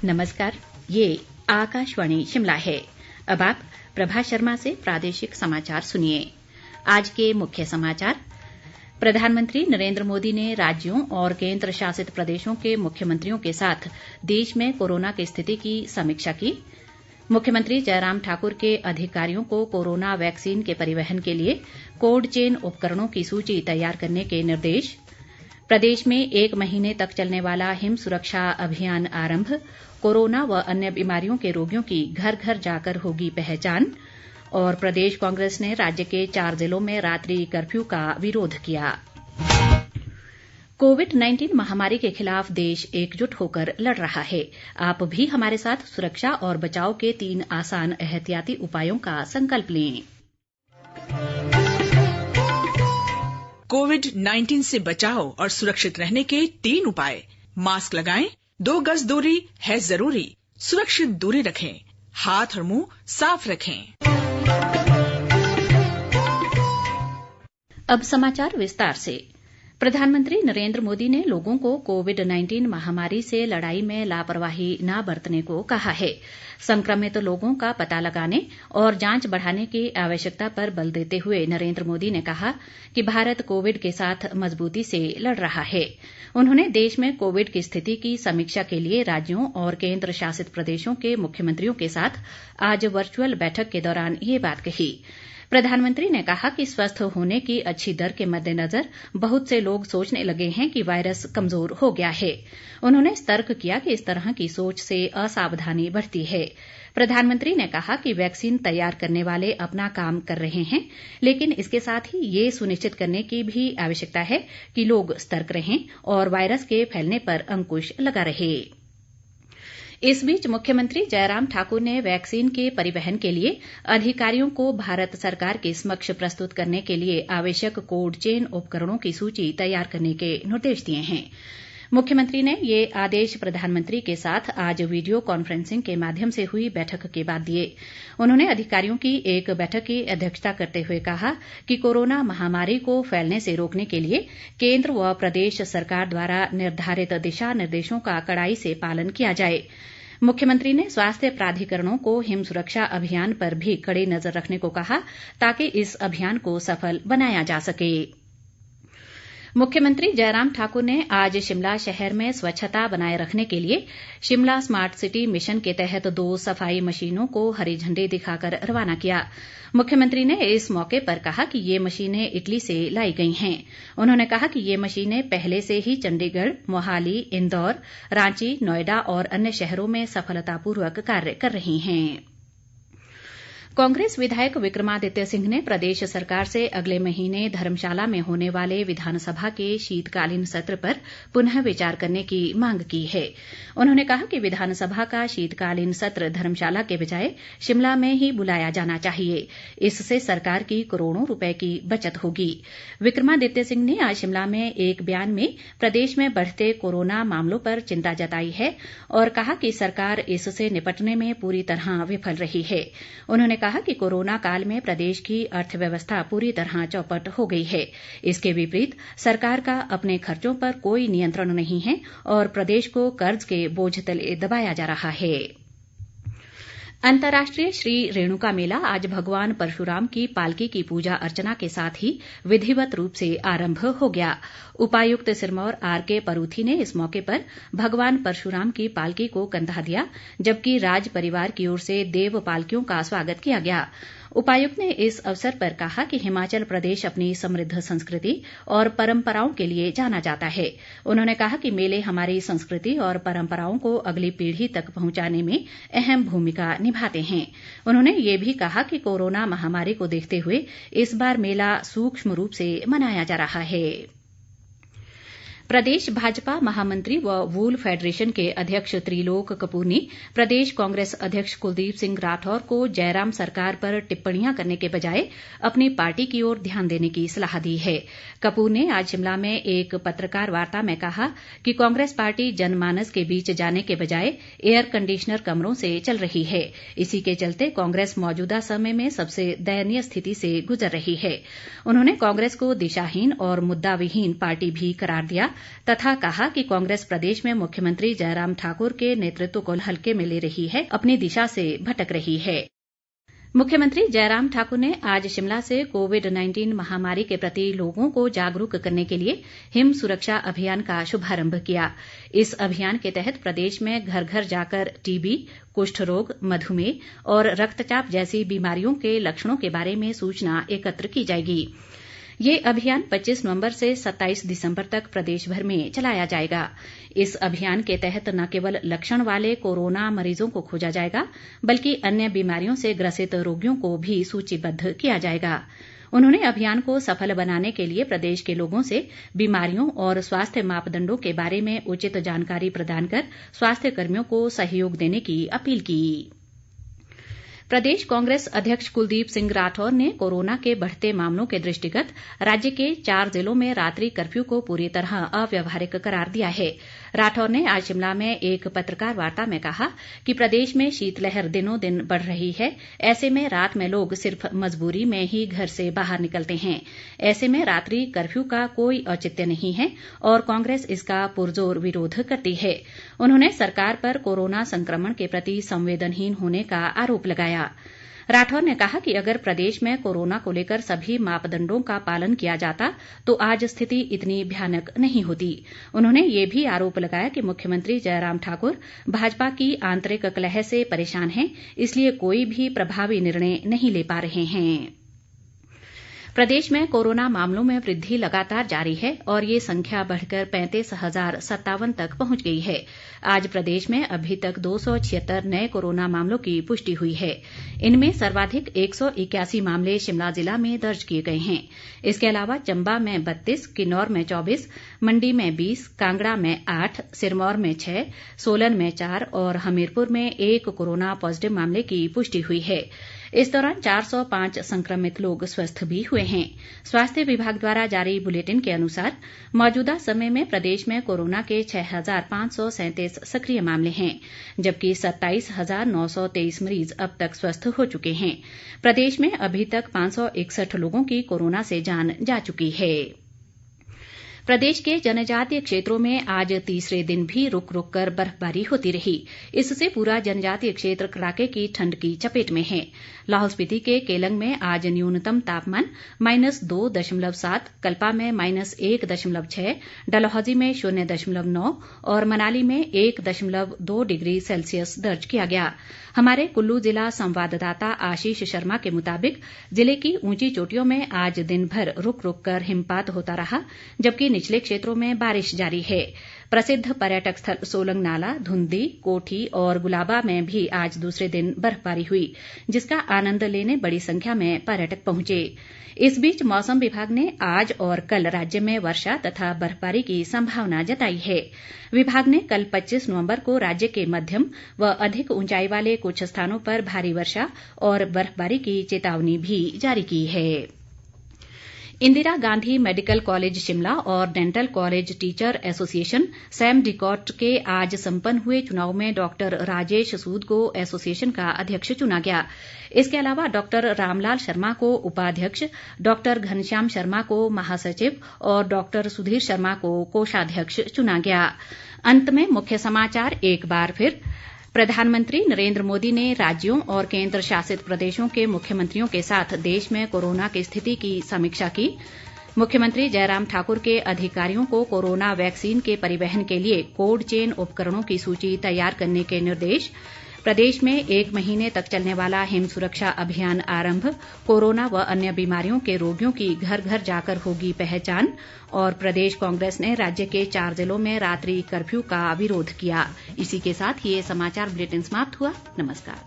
नमस्कार, ये आकाशवाणी शिमला है। अब आप प्रभा शर्मा से प्रादेशिक समाचार सुनिए। आज के मुख्य समाचार। प्रधानमंत्री नरेंद्र मोदी ने राज्यों और केंद्र शासित प्रदेशों के मुख्यमंत्रियों के साथ देश में कोरोना की स्थिति की समीक्षा की। मुख्यमंत्री जयराम ठाकुर के अधिकारियों को कोरोना वैक्सीन के परिवहन के लिए कोल्ड चेन उपकरणों की सूची तैयार करने के निर्देश। प्रदेश में 1 महीने तक चलने वाला हिम सुरक्षा अभियान आरंभ। कोरोना व अन्य बीमारियों के रोगियों की घर घर जाकर होगी पहचान। और प्रदेश कांग्रेस ने राज्य के 4 जिलों में रात्रि कर्फ्यू का विरोध किया। कोविड-19 महामारी के खिलाफ देश एकजुट होकर लड़ रहा है। आप भी हमारे साथ सुरक्षा और बचाव के 3 आसान एहतियाती उपायों का संकल्प लें। कोविड-19 से बचाव और सुरक्षित रहने के 3 उपाय। मास्क लगाएं, 2 गज दूरी है जरूरी, सुरक्षित दूरी रखें, हाथ और मुंह साफ रखें। अब समाचार विस्तार से। प्रधानमंत्री नरेंद्र मोदी ने लोगों को कोविड-19 महामारी से लड़ाई में लापरवाही न बरतने को कहा है। संक्रमित लोगों का पता लगाने और जांच बढ़ाने की आवश्यकता पर बल देते हुए नरेंद्र मोदी ने कहा कि भारत कोविड के साथ मजबूती से लड़ रहा है। उन्होंने देश में कोविड की स्थिति की समीक्षा के लिए राज्यों और केंद्र शासित प्रदेशों के मुख्यमंत्रियों के साथ आज वर्चुअल बैठक के दौरान ये बात कही। प्रधानमंत्री ने कहा कि स्वस्थ होने की अच्छी दर के मद्देनजर बहुत से लोग सोचने लगे हैं कि वायरस कमजोर हो गया है। उन्होंने सतर्क किया कि इस तरह की सोच से असावधानी बढ़ती है। प्रधानमंत्री ने कहा कि वैक्सीन तैयार करने वाले अपना काम कर रहे हैं, लेकिन इसके साथ ही ये सुनिश्चित करने की भी आवश्यकता है कि लोग सतर्क रहें और वायरस के फैलने पर अंकुश लगा रहे। इस बीच मुख्यमंत्री जयराम ठाकुर ने वैक्सीन के परिवहन के लिए अधिकारियों को भारत सरकार के समक्ष प्रस्तुत करने के लिए आवश्यक कोल्ड चेन उपकरणों की सूची तैयार करने के निर्देश दिए हैं। मुख्यमंत्री ने ये आदेश प्रधानमंत्री के साथ आज वीडियो कॉन्फ्रेंसिंग के माध्यम से हुई बैठक के बाद दिए। उन्होंने अधिकारियों की एक बैठक की अध्यक्षता करते हुए कहा कि कोरोना महामारी को फैलने से रोकने के लिए केंद्र व प्रदेश सरकार द्वारा निर्धारित दिशा निर्देशों का कड़ाई से पालन किया जाए। मुख्यमंत्री ने स्वास्थ्य प्राधिकरणों को हिम सुरक्षा अभियान पर भी कड़ी नजर रखने को कहा ताकि इस अभियान को सफल बनाया जा सके। मुख्यमंत्री जयराम ठाकुर ने आज शिमला शहर में स्वच्छता बनाए रखने के लिए शिमला स्मार्ट सिटी मिशन के तहत 2 सफाई मशीनों को हरी झंडी दिखाकर रवाना किया। मुख्यमंत्री ने इस मौके पर कहा कि ये मशीनें इटली से लाई गई हैं। उन्होंने कहा कि ये मशीनें पहले से ही चंडीगढ़, मोहाली, इंदौर, रांची, नोएडा और अन्य शहरों में सफलतापूर्वक कार्य कर रही हैं। कांग्रेस विधायक विक्रमादित्य सिंह ने प्रदेश सरकार से अगले महीने धर्मशाला में होने वाले विधानसभा के शीतकालीन सत्र पर पुनः विचार करने की मांग की है। उन्होंने कहा कि विधानसभा का शीतकालीन सत्र धर्मशाला के बजाय शिमला में ही बुलाया जाना चाहिए। इससे सरकार की करोड़ों रुपए की बचत होगी। विक्रमादित्य सिंह ने आज शिमला में एक बयान में प्रदेश में बढ़ते कोरोना मामलों पर चिंता जताई है और कहा कि सरकार इससे निपटने में पूरी तरह विफल रही है। उन्होंने कहा कि कोरोना काल में प्रदेश की अर्थव्यवस्था पूरी तरह चौपट हो गई है। इसके विपरीत सरकार का अपने खर्चों पर कोई नियंत्रण नहीं है और प्रदेश को कर्ज के बोझ तले दबाया जा रहा है। अंतर्राष्ट्रीय श्री रेणुका मेला आज भगवान परशुराम की पालकी की पूजा अर्चना के साथ ही विधिवत रूप से आरंभ हो गया। उपायुक्त सिरमौर आरके परूथी ने इस मौके पर भगवान परशुराम की पालकी को कंधा दिया, जबकि राज परिवार की ओर से देव पालकियों का स्वागत किया गया। उपायुक्त ने इस अवसर पर कहा कि हिमाचल प्रदेश अपनी समृद्ध संस्कृति और परंपराओं के लिए जाना जाता है। उन्होंने कहा कि मेले हमारी संस्कृति और परंपराओं को अगली पीढ़ी तक पहुंचाने में अहम भूमिका निभाते हैं। उन्होंने ये भी कहा कि कोरोना महामारी को देखते हुए इस बार मेला सूक्ष्म रूप से मनाया जा रहा है। प्रदेश भाजपा महामंत्री व वूल फेडरेशन के अध्यक्ष त्रिलोक कपूर ने प्रदेश कांग्रेस अध्यक्ष कुलदीप सिंह राठौर को जयराम सरकार पर टिप्पणियां करने के बजाय अपनी पार्टी की ओर ध्यान देने की सलाह दी है। कपूर ने आज शिमला में एक पत्रकार वार्ता में कहा कि कांग्रेस पार्टी जनमानस के बीच जाने के बजाय एयर कंडीशनर कमरों से चल रही है। इसी के चलते कांग्रेस मौजूदा समय में सबसे दयनीय स्थिति से गुजर रही है। उन्होंने कांग्रेस को दिशाहीन और मुद्दाविहीन पार्टी भी करार दिया तथा कहा कि कांग्रेस प्रदेश में मुख्यमंत्री जयराम ठाकुर के नेतृत्व को हल्के में ले रही है, अपनी दिशा से भटक रही है। मुख्यमंत्री जयराम ठाकुर ने आज शिमला से कोविड-19 महामारी के प्रति लोगों को जागरूक करने के लिए हिम सुरक्षा अभियान का शुभारंभ किया। इस अभियान के तहत प्रदेश में घर घर जाकर टीबी, कुष्ठ रोग, मधुमेह और रक्तचाप जैसी बीमारियों के लक्षणों के बारे में सूचना एकत्र की जाएगी। ये अभियान 25 नवंबर से 27 दिसंबर तक प्रदेश भर में चलाया जाएगा। इस अभियान के तहत न केवल लक्षण वाले कोरोना मरीजों को खोजा जाएगा, बल्कि अन्य बीमारियों से ग्रसित रोगियों को भी सूचीबद्ध किया जाएगा। उन्होंने अभियान को सफल बनाने के लिए प्रदेश के लोगों से बीमारियों और स्वास्थ्य मापदंडों के बारे में उचित जानकारी प्रदान कर स्वास्थ्य कर्मियों को सहयोग देने की अपील की। प्रदेश कांग्रेस अध्यक्ष कुलदीप सिंह राठौर ने कोरोना के बढ़ते मामलों के दृष्टिगत राज्य के 4 जिलों में रात्रि कर्फ्यू को पूरी तरह अव्यावहारिक करार दिया है। राठौर ने आज शिमला में एक पत्रकार वार्ता में कहा कि प्रदेश में शीतलहर दिनों दिन बढ़ रही है। ऐसे में रात में लोग सिर्फ मजबूरी में ही घर से बाहर निकलते हैं। ऐसे में रात्रि कर्फ्यू का कोई औचित्य नहीं है और कांग्रेस इसका पुरजोर विरोध करती है। उन्होंने सरकार पर कोरोना संक्रमण के प्रति संवेदनहीन होने का आरोप लगाया। राठौर ने कहा कि अगर प्रदेश में कोरोना को लेकर सभी मापदंडों का पालन किया जाता तो आज स्थिति इतनी भयानक नहीं होती। उन्होंने ये भी आरोप लगाया कि मुख्यमंत्री जयराम ठाकुर भाजपा की आंतरिक कलह से परेशान हैं, इसलिए कोई भी प्रभावी निर्णय नहीं ले पा रहे हैं। प्रदेश में कोरोना मामलों में वृद्धि लगातार जारी है और ये संख्या बढ़कर 35,057 तक पहुंच गई है। आज प्रदेश में अभी तक 276 नए कोरोना मामलों की पुष्टि हुई है। इनमें सर्वाधिक 181 मामले शिमला जिला में दर्ज किए गए हैं। इसके अलावा चंबा में 32, किन्नौर में 24, मंडी में 20, कांगड़ा में 8, सिरमौर में 6, सोलन में 4 और हमीरपुर में 1 कोरोना पॉजिटिव मामले की पुष्टि हुई है। इस दौरान 405 संक्रमित लोग स्वस्थ भी हुए हैं। स्वास्थ्य विभाग द्वारा जारी बुलेटिन के अनुसार मौजूदा समय में प्रदेश में कोरोना के 6,537 सक्रिय मामले हैं, जबकि 27,923 मरीज अब तक स्वस्थ हो चुके हैं। प्रदेश में अभी तक 561 लोगों की कोरोना से जान जा चुकी है। प्रदेश के जनजातीय क्षेत्रों में आज तीसरे दिन भी रुक रुक कर बर्फबारी होती रही। इससे पूरा जनजातीय क्षेत्र कड़ाके की ठंड की चपेट में है। लाहौल स्पीति के केलंग में आज न्यूनतम तापमान -2.7, कल्पा में -1.6, डलहौजी में 0.9 और मनाली में 1.2 डिग्री सेल्सियस दर्ज किया गया। हमारे कुल्लू जिला संवाददाता आशीष शर्मा के मुताबिक जिले की ऊंची चोटियों में आज दिन भर रुक रुक कर हिमपात होता रहा, जबकि निचले क्षेत्रों में बारिश जारी है। प्रसिद्ध पर्यटक स्थल सोलंग नाला, धुंधी, कोठी और गुलाबा में भी आज दूसरे दिन बर्फबारी हुई, जिसका आनंद लेने बड़ी संख्या में पर्यटक पहुंचे। इस बीच मौसम विभाग ने आज और कल राज्य में वर्षा तथा बर्फबारी की संभावना जताई है। विभाग ने कल 25 नवंबर को राज्य के मध्यम व अधिक ऊंचाई वाले कुछ स्थानों पर भारी वर्षा और बर्फबारी की चेतावनी भी जारी की है। इंदिरा गांधी मेडिकल कॉलेज शिमला और डेंटल कॉलेज टीचर एसोसिएशन सैम डिकॉट के आज संपन्न हुए चुनाव में डॉक्टर राजेश सूद को एसोसिएशन का अध्यक्ष चुना गया। इसके अलावा डॉक्टर रामलाल शर्मा को उपाध्यक्ष, डॉक्टर घनश्याम शर्मा को महासचिव और डॉक्टर सुधीर शर्मा को कोषाध्यक्ष चुना गया। अंत में मुख्य समाचार एक बार फिर। प्रधानमंत्री नरेंद्र मोदी ने राज्यों और केंद्र शासित प्रदेशों के मुख्यमंत्रियों के साथ देश में कोरोना की स्थिति की समीक्षा की। मुख्यमंत्री जयराम ठाकुर के अधिकारियों को कोरोना वैक्सीन के परिवहन के लिए कोल्ड चेन उपकरणों की सूची तैयार करने के निर्देश। प्रदेश में 1 महीने तक चलने वाला हिम सुरक्षा अभियान आरंभ। कोरोना व अन्य बीमारियों के रोगियों की घर घर जाकर होगी पहचान। और प्रदेश कांग्रेस ने राज्य के 4 जिलों में रात्रि कर्फ्यू का विरोध किया। इसी के साथ ये समाचार बुलेटिन समाप्त हुआ। नमस्कार।